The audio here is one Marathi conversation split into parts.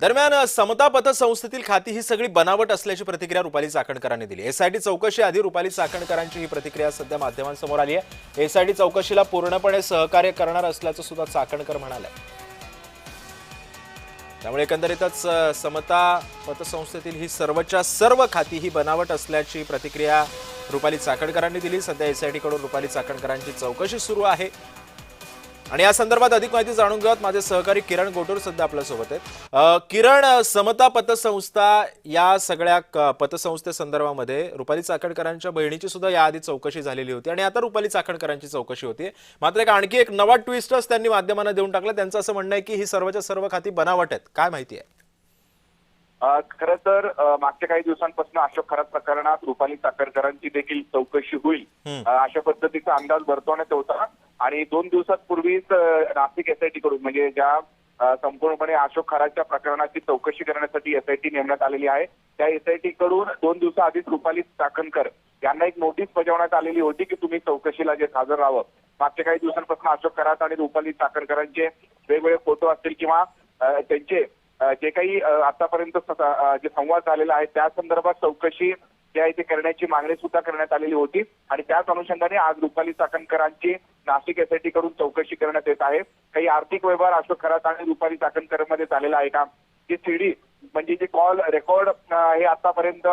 दरम्यान समता पतसंस्थेतील खाती ही सगळी बनावट असल्याची प्रतिक्रिया रुपाली चाकणकरांनी दिली। एसआयटी चौकशी आधी रुपाली चाकणकरांची ही प्रतिक्रिया सध्या माध्यमांसमोर आली आहे। एसआयटी चौकशीला पूर्णपणे सहकार्य करणार असल्याचं सुद्धा चाकणकर म्हणाले। त्यामुळे एकंदरीतच समता पतसंस्थेतील ही सर्वच्या सर्व खाती ही बनावट असल्याची प्रतिक्रिया रुपाली चाकणकरांनी दिली। सध्या एसआयटी कडून रुपाली चाकणकरांची चौकशी सुरू आहे आणि या संदर्भात अधिक माहिती जाणून घेऊयात। माझे सहकारी किरण गोटूर सध्या आपल्या सोबत आहेत। किरण, समता पतसंस्था या सगळ्या पतसंस्थे संदर्भामध्ये रुपाली चाकणकरांच्या बहिणीची सुद्धा याआधी चौकशी झालेली होती आणि आता रुपाली चाकणकरांची चौकशी होती। मात्र आणखी एक नवा ट्विस्टच त्यांनी माध्यमांना देऊन टाकला। त्यांचं असं म्हणणं आहे की ही सर्वच्या सर्व खाती बनावट आहेत। काय माहिती आहे? खरं तर मागच्या काही दिवसांपासून अशोक खरात प्रकरणात रुपाली चाकणकरांची देखील चौकशी होईल अशा पद्धतीचा अंदाज वर्तवण्यात होता आणि 2 दिवसांपूर्वीच नाशिक एसआयटी कडून म्हणजे ज्या संपूर्णपणे अशोक खरातच्या प्रकरणाची चौकशी करण्यासाठी एसआयटी नेमण्यात आलेली आहे, त्या एसआयटी कडून 2 दिवसाआधीच रुपाली चाकणकर यांना एक नोटीस बजावण्यात आलेली होती की तुम्ही चौकशीला जे हजर राहावं। मागच्या काही दिवसांपासून अशोक खरात आणि रुपाली चाकणकरांचे वेगवेगळे फोटो असतील किंवा त्यांचे जे काही आतापर्यंत जे संवाद झालेला आहे त्या संदर्भात चौकशी ज्या इथे करण्याची मागणी सुद्धा करण्यात आलेली होती आणि त्याच अनुषंगाने आज रुपाली चाकणकरांची नाशिक एसआयटी कडून चौकशी करण्यात येत आहे। काही आर्थिक व्यवहार अशोक खरात आणि रुपाली चाकणकर मध्ये झालेला आहे का, जी सीडी म्हणजे जे कॉल रेकॉर्ड हे आतापर्यंत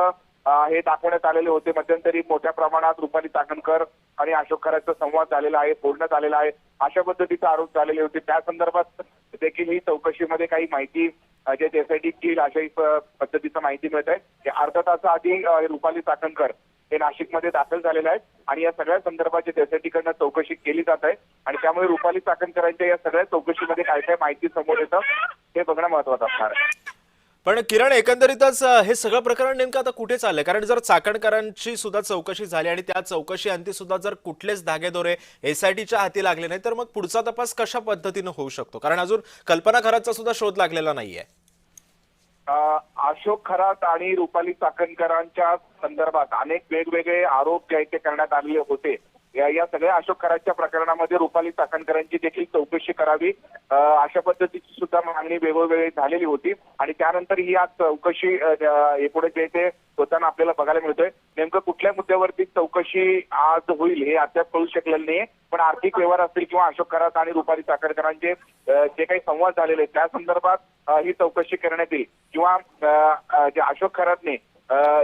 हे दाखवण्यात आलेले होते। मध्यंतरी मोठ्या प्रमाणात रुपाली चाकणकर आणि अशोक खरातचा संवाद झालेला आहे, बोलण्यात आलेला आहे, अशा पद्धतीचे आरोप झालेले होते। त्या संदर्भात देखील ही चौकशीमध्ये काही माहिती जे एसआयटी घेईल अशा पद्धतीचं माहिती मिळत आहे। अर्धा तासाआधी रुपाली चाकणकर हे नाशिकमध्ये दाखल झालेले आहेत आणि या सगळ्या संदर्भात एसआयटी कडनं चौकशी केली जात आहे आणि त्यामुळे रुपाली चाकणकरांच्या या सगळ्या चौकशीमध्ये काय काय माहिती समोर येतं हे बघणं महत्त्वाचं असणार आहे। पण किरण, एकंदरीतच हे सगळं प्रकरण नेमकं आता कुठे चाललंय? कारण जर चाकणकरांची सुद्धा चौकशी झाली आणि त्या चौकशी अंती सुद्धा जर कुठलेच धागेदोरे एसआयटीच्या हाती लागले नाही तर मग पुढचा तपास कशा पद्धतीने होऊ शकतो? कारण अजून कल्पना खरातचा सुद्धा शोध लागलेला नाहीये। अशोक खरात आणि रुपाली चाकणकरांच्या संदर्भात अनेक वेगवेगळे आरोप जे ते करण्यात आलेले होते। या सगळ्या अशोक खरातच्या प्रकरणामध्ये रुपाली चाकणकरांची देखील चौकशी करावी अशा पद्धतीची सुद्धा मागणी वेगवेगळी झालेली होती आणि त्यानंतर ही आज चौकशी पुढे जे ते होताना आपल्याला बघायला मिळतोय। नेमकं कुठल्या मुद्द्यावरती चौकशी आज होईल हे अद्याप कळू शकलेलं नाहीये, पण आर्थिक व्यवहार असतील किंवा अशोक खरात आणि रुपाली चाकणकरांचे जे काही संवाद झालेले आहेत त्या संदर्भात ही चौकशी करण्यात येईल किंवा जे अशोक खरातने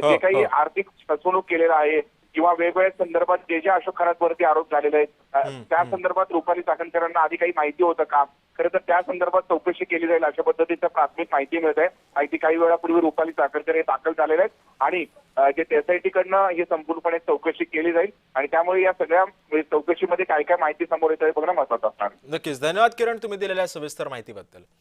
जे काही आर्थिक फसवणूक केलेलं आहे किंवा वेगवेगळ्या संदर्भात जे अशोक खरातवरती आरोप झालेले आहेत त्या संदर्भात रुपाली चाकणकरांना आधी काही माहिती होतं का, खरं तर त्या संदर्भात चौकशी केली जाईल अशा पद्धतीचं प्राथमिक माहिती मिळत आहे। माहिती काही वेळापूर्वी रुपाली चाकणकर हे दाखल झालेले आहेत आणि जे एसआयटी कडनं ही संपूर्णपणे चौकशी केली जाईल आणि त्यामुळे या सगळ्या चौकशीमध्ये काय काय माहिती समोर येत आहे बघणं महत्त्वाचं असणार। नक्कीच, धन्यवाद किरण, तुम्ही दिलेल्या सविस्तर माहितीबद्दल।